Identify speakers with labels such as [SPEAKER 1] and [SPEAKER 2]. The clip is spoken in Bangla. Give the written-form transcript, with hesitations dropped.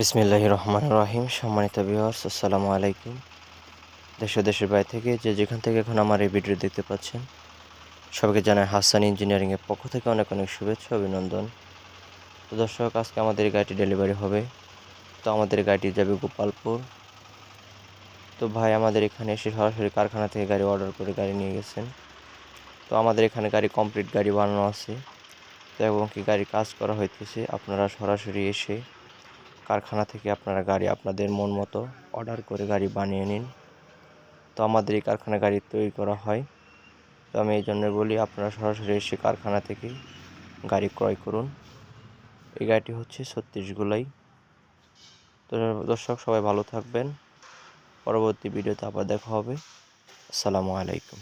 [SPEAKER 1] বিসমিল্লাহির রহমানির রহিম। সম্মানিত ভিউয়ার্স, আসসালামু আলাইকুম। দেশ ও দেশের বাইরে থেকে যে যেখান থেকে এখন আমার এই ভিডিও দেখতে পাচ্ছেন, সবাইকে জানাই হাসান ইঞ্জিনিয়ারিংয়ের পক্ষ থেকে অনেক অনেক শুভেচ্ছা অভিনন্দন। তো দর্শক, আজকে আমাদের এই গাড়িটি ডেলিভারি হবে। তো আমাদের এই গাড়িটি যাবে গোপালপুর। তো ভাই আমাদের এখানে এসে সরাসরি কারখানা থেকে গাড়ি অর্ডার করে গাড়ি নিয়ে গেছেন। তো আমাদের এখানে গাড়ি কমপ্লিট গাড়ি বানানো আছে, তো এবং কি গাড়ি কাজ করা হইতেছে। আপনারা সরাসরি এসে কারখানা থেকে আপনারা গাড়ি আপনাদের মন মতো অর্ডার করে গাড়ি বানিয়ে নিন। তো আমাদের এই কারখানায় গাড়ি তৈরি করা হয়। তো আমি এই জন্য বলি, আপনারা সরাসরি এসে কারখানা থেকে গাড়ি ক্রয় করুন। এই গাড়িটি হচ্ছে 36 গোলাই। তো দর্শক, সবাই ভালো থাকবেন। পরবর্তী ভিডিওতে আবার দেখা হবে। আসসালামু আলাইকুম।